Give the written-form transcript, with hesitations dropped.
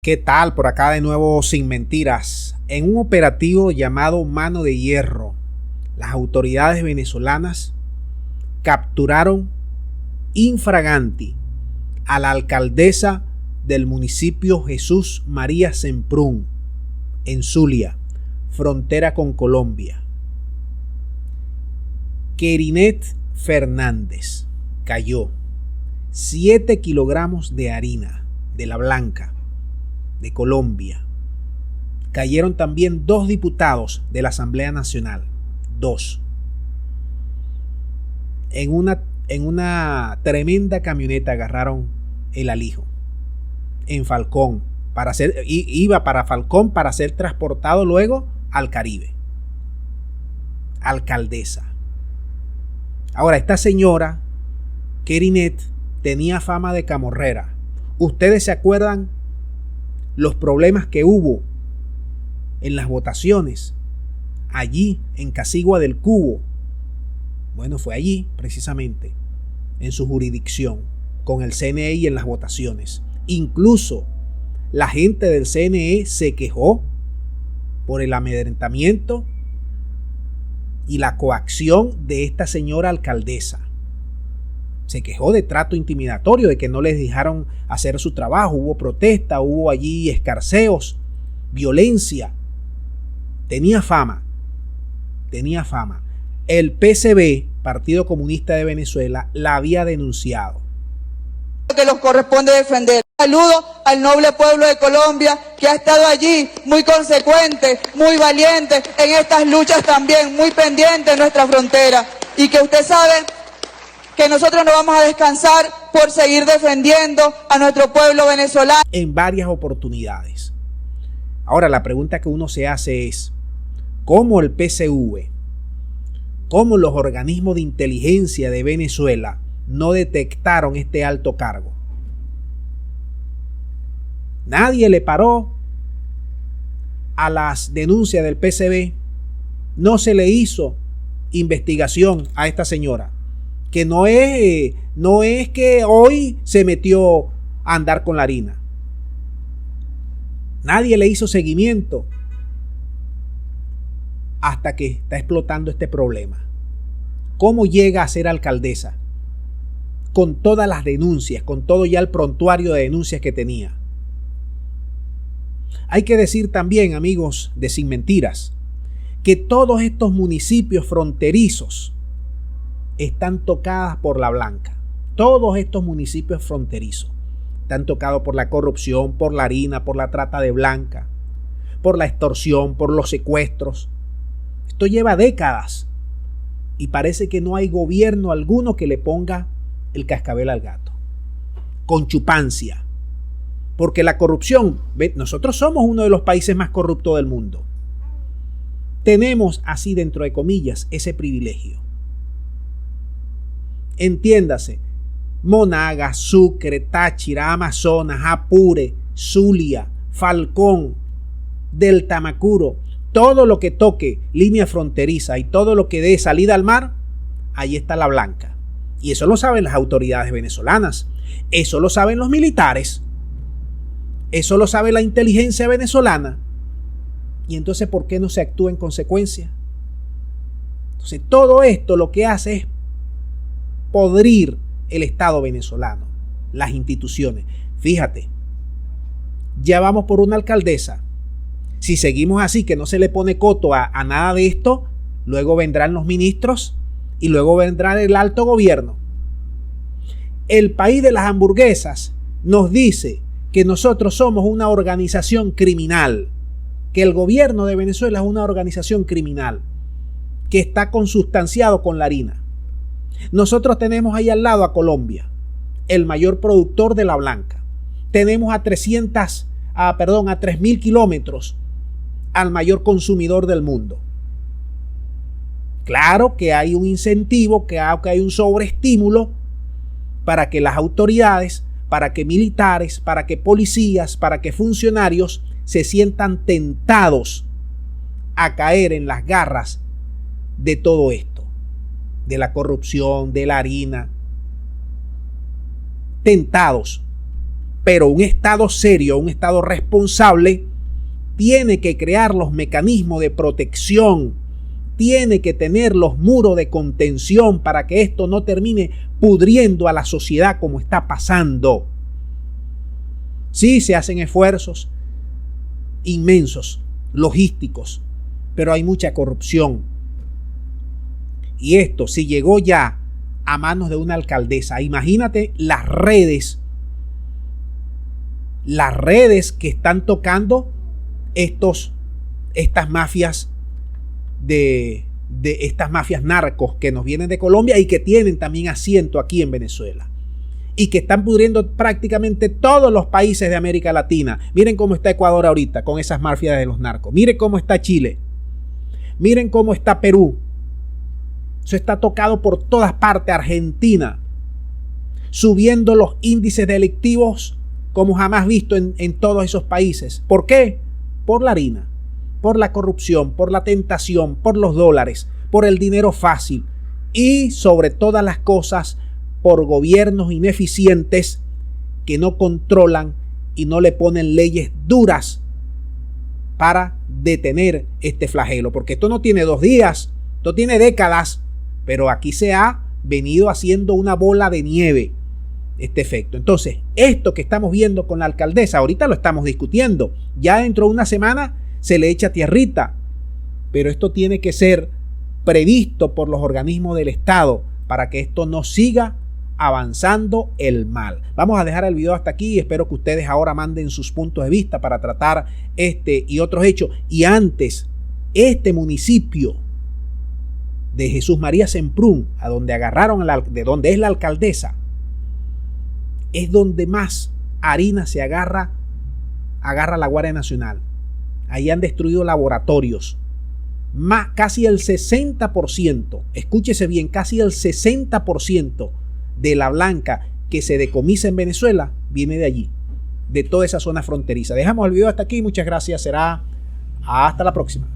¿Qué tal? Por acá de nuevo sin mentiras. En un operativo llamado Mano de Hierro, las autoridades venezolanas capturaron infraganti a la alcaldesa del municipio Jesús María Semprún, en Zulia, frontera con Colombia. Kerinet Fernández cayó 7 kilogramos de harina de la blanca de Colombia. Cayeron también 2 diputados de la Asamblea Nacional. 2. En una tremenda camioneta agarraron el alijo. En Falcón. Iba para Falcón para ser transportado luego al Caribe. Alcaldesa. Ahora, esta señora, Kerinet, tenía fama de camorrera. ¿Ustedes se acuerdan los problemas que hubo en las votaciones allí en Casigua del Cubo? Bueno, fue allí precisamente, en su jurisdicción, con el CNE y en las votaciones. Incluso la gente del CNE se quejó por el amedrentamiento y la coacción de esta señora alcaldesa. Se quejó de trato intimidatorio, de que no les dejaron hacer su trabajo. Hubo protesta, hubo allí escarceos, violencia. Tenía fama. El PCB, Partido Comunista de Venezuela, la había denunciado. Que nos corresponde defender. Saludo al noble pueblo de Colombia que ha estado allí muy consecuente, muy valiente en estas luchas también, muy pendiente de nuestra frontera. Y que usted sabe que nosotros no vamos a descansar por seguir defendiendo a nuestro pueblo venezolano. En varias oportunidades. Ahora, la pregunta que uno se hace es, ¿cómo el PCV, cómo los organismos de inteligencia de Venezuela no detectaron este alto cargo? Nadie le paró a las denuncias del PCB. No se le hizo investigación a esta señora, que no es que hoy se metió a andar con la harina. Nadie le hizo seguimiento hasta que está explotando este problema. ¿Cómo llega a ser alcaldesa? Con todas las denuncias, con todo ya el prontuario de denuncias que tenía. Hay que decir también, amigos de Sin Mentiras, que todos estos municipios fronterizos están tocadas por la blanca. Todos estos municipios fronterizos están tocados por la corrupción, por la harina, por la trata de blanca, por la extorsión, por los secuestros. Esto lleva décadas y parece que no hay gobierno alguno que le ponga el cascabel al gato. Con chupancia. Porque la corrupción, nosotros somos uno de los países más corruptos del mundo. Tenemos, así dentro de comillas, ese privilegio. Entiéndase, Monagas, Sucre, Táchira, Amazonas, Apure, Zulia, Falcón, del Tamacuro, todo lo que toque línea fronteriza y todo lo que dé salida al mar, ahí está la blanca. Y eso lo saben las autoridades venezolanas, eso lo saben los militares, eso lo sabe la inteligencia venezolana. Y entonces, ¿por qué no se actúa en consecuencia? Entonces, todo esto lo que hace es podrir el Estado venezolano, las instituciones. Fíjate, ya vamos por una alcaldesa. Si seguimos así, que no se le pone coto a nada de esto, luego vendrán los ministros y luego vendrá el alto gobierno. El país de las hamburguesas nos dice que nosotros somos una organización criminal, que el gobierno de Venezuela es una organización criminal, que está consustanciado con la harina. Nosotros tenemos ahí al lado a Colombia, el mayor productor de la blanca. Tenemos a 3.000 kilómetros al mayor consumidor del mundo. Claro que hay un incentivo, que hay un sobreestímulo para que las autoridades, para que militares, para que policías, para que funcionarios se sientan tentados a caer en las garras de todo esto, de la corrupción, de la harina. Tentados. Pero un Estado serio, un Estado responsable, tiene que crear los mecanismos de protección, tiene que tener los muros de contención para que esto no termine pudriendo a la sociedad como está pasando. Sí, se hacen esfuerzos inmensos, logísticos, pero hay mucha corrupción. Y esto, si llegó ya a manos de una alcaldesa, imagínate las redes que están tocando estas mafias de estas mafias narcos que nos vienen de Colombia y que tienen también asiento aquí en Venezuela y que están pudriendo prácticamente todos los países de América Latina. Miren cómo está Ecuador ahorita con esas mafias de los narcos. Miren cómo está Chile. Miren cómo está Perú. Eso está tocado por todas partes. Argentina, subiendo los índices delictivos como jamás visto en todos esos países. ¿Por qué? Por la harina, por la corrupción, por la tentación, por los dólares, por el dinero fácil y sobre todas las cosas por gobiernos ineficientes que no controlan y no le ponen leyes duras para detener este flagelo. Porque esto no tiene 2 días, esto tiene décadas, pero aquí se ha venido haciendo una bola de nieve este efecto. Entonces, esto que estamos viendo con la alcaldesa, ahorita lo estamos discutiendo, ya dentro de una semana se le echa tierrita, pero esto tiene que ser previsto por los organismos del Estado para que esto no siga avanzando el mal. Vamos a dejar el video hasta aquí y espero que ustedes ahora manden sus puntos de vista para tratar este y otros hechos. Y antes, este municipio de Jesús María Semprún, a donde agarraron de donde es la alcaldesa, es donde más harina se agarra la Guardia Nacional. Ahí han destruido laboratorios. Casi el 60%, escúchese bien, casi el 60% de la blanca que se decomisa en Venezuela viene de allí, de toda esa zona fronteriza. Dejamos el video hasta aquí. Muchas gracias. Será hasta la próxima.